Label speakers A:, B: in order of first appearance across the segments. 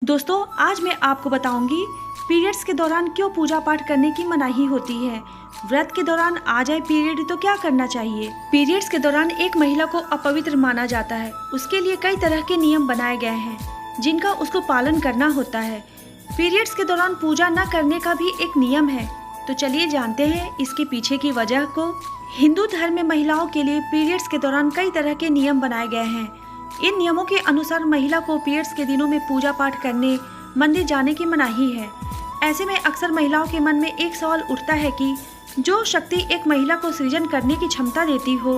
A: दोस्तों आज मैं आपको बताऊंगी पीरियड्स के दौरान क्यों पूजा पाठ करने की मनाही होती है। व्रत के दौरान आ जाए पीरियड तो क्या करना चाहिए। पीरियड्स के दौरान एक महिला को अपवित्र माना जाता है। उसके लिए कई तरह के नियम बनाए गए हैं जिनका उसको पालन करना होता है। पीरियड्स के दौरान पूजा न करने का भी एक नियम है, तो चलिए जानते हैं इसके पीछे की वजह को। हिंदू धर्म में महिलाओं के लिए पीरियड्स के दौरान कई तरह के नियम बनाए गए हैं। इन नियमों के अनुसार महिला को पीरियड्स के दिनों में पूजा पाठ करने, मंदिर जाने की मनाही है। ऐसे में अक्सर महिलाओं के मन में एक सवाल उठता है कि जो शक्ति एक महिला को सृजन करने की क्षमता देती हो,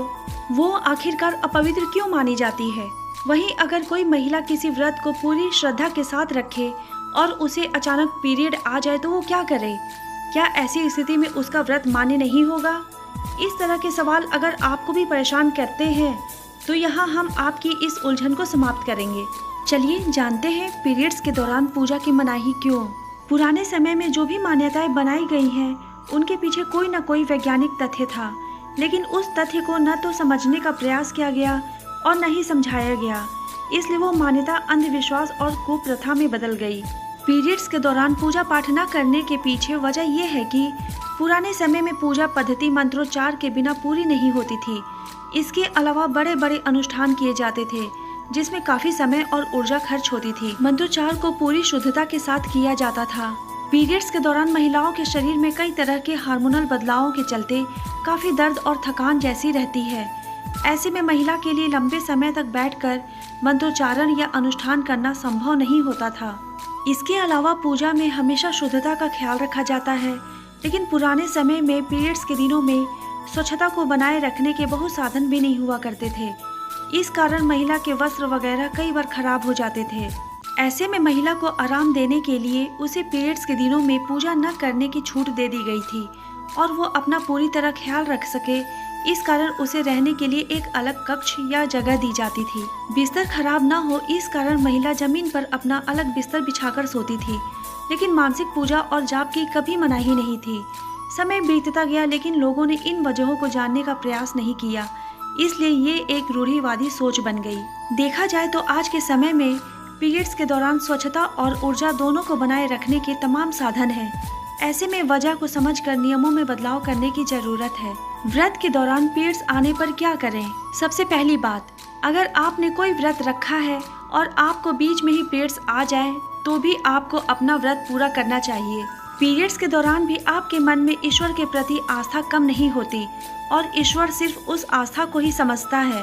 A: वो आखिरकार अपवित्र क्यों मानी जाती है। वहीं अगर कोई महिला किसी व्रत को पूरी श्रद्धा के साथ रखे और उसे अचानक पीरियड आ जाए तो वो क्या करे। क्या ऐसी स्थिति में उसका व्रत मान्य नहीं होगा। इस तरह के सवाल अगर आपको भी परेशान करते हैं तो यहाँ हम आपकी इस उलझन को समाप्त करेंगे। चलिए जानते हैं पीरियड्स के दौरान पूजा की मनाही क्यों। पुराने समय में जो भी मान्यताएं बनाई गई हैं उनके पीछे कोई न कोई वैज्ञानिक तथ्य था, लेकिन उस तथ्य को न तो समझने का प्रयास किया गया और न ही समझाया गया। इसलिए वो मान्यता अंधविश्वास और कुप्रथा में बदल गई। पीरियड्स के दौरान पूजा पाठ न करने के पीछे वजह यह है कि पुराने समय में पूजा पद्धति मंत्रोच्चार के बिना पूरी नहीं होती थी। इसके अलावा बड़े बड़े अनुष्ठान किए जाते थे जिसमें काफी समय और ऊर्जा खर्च होती थी। मंत्रोच्चार को पूरी शुद्धता के साथ किया जाता था। पीरियड्स के दौरान महिलाओं के शरीर में कई तरह के हार्मोनल बदलावों के चलते काफी दर्द और थकान जैसी रहती है। ऐसे में महिला के लिए लंबे समय तक बैठकर मंत्रोच्चारण या अनुष्ठान करना संभव नहीं होता था। इसके अलावा पूजा में हमेशा शुद्धता का ख्याल रखा जाता है, लेकिन पुराने समय में पीरियड्स के दिनों में स्वच्छता को बनाए रखने के बहुत साधन भी नहीं हुआ करते थे। इस कारण महिला के वस्त्र वगैरह कई बार खराब हो जाते थे। ऐसे में महिला को आराम देने के लिए उसे पीरियड्स के दिनों में पूजा न करने की छूट दे दी गई थी और वो अपना पूरी तरह ख्याल रख सके, इस कारण उसे रहने के लिए एक अलग कक्ष या जगह दी जाती थी। बिस्तर खराब न हो इस कारण महिला जमीन पर अपना अलग बिस्तर बिछाकर सोती थी, लेकिन मानसिक पूजा और जाप की कभी मनाही नहीं थी। समय बीतता गया लेकिन लोगों ने इन वजहों को जानने का प्रयास नहीं किया, इसलिए ये एक रूढ़िवादी सोच बन गई। देखा जाए तो आज के समय में पीरियड्स के दौरान स्वच्छता और ऊर्जा दोनों को बनाए रखने के तमाम साधन हैं। ऐसे में वजह को समझकर नियमों में बदलाव करने की जरूरत है। व्रत के दौरान पीरियड्स आने पर क्या करें। सबसे पहली बात, अगर आपने कोई व्रत रखा है और आपको बीच में ही पीरियड्स आ जाए तो भी आपको अपना व्रत पूरा करना चाहिए। पीरियड्स के दौरान भी आपके मन में ईश्वर के प्रति आस्था कम नहीं होती और ईश्वर सिर्फ उस आस्था को ही समझता है।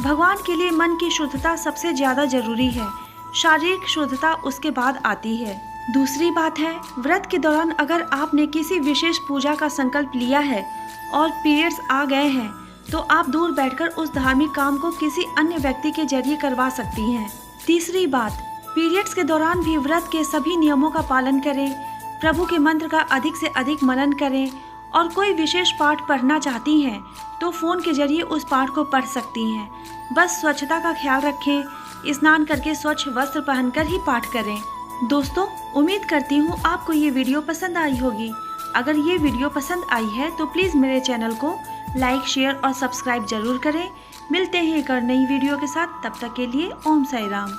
A: भगवान के लिए मन की शुद्धता सबसे ज्यादा जरूरी है, शारीरिक शुद्धता उसके बाद आती है। दूसरी बात है, व्रत के दौरान अगर आपने किसी विशेष पूजा का संकल्प लिया है और पीरियड्स आ गए हैं तो आप दूर बैठकर उस धार्मिक काम को किसी अन्य व्यक्ति के जरिए करवा सकती हैं। तीसरी बात, पीरियड्स के दौरान भी व्रत के सभी नियमों का पालन करें, प्रभु के मंत्र का अधिक से अधिक मनन करें और कोई विशेष पाठ पढ़ना चाहती हैं तो फोन के जरिए उस पाठ को पढ़ सकती हैं। बस स्वच्छता का ख्याल रखें, स्नान करके स्वच्छ वस्त्र पहनकर ही पाठ करें। दोस्तों, उम्मीद करती हूँ आपको ये वीडियो पसंद आई होगी। अगर ये वीडियो पसंद आई है तो प्लीज़ मेरे चैनल को लाइक, शेयर और सब्सक्राइब जरूर करें। मिलते हैं एक और नई वीडियो के साथ, तब तक के लिए ओम साई राम।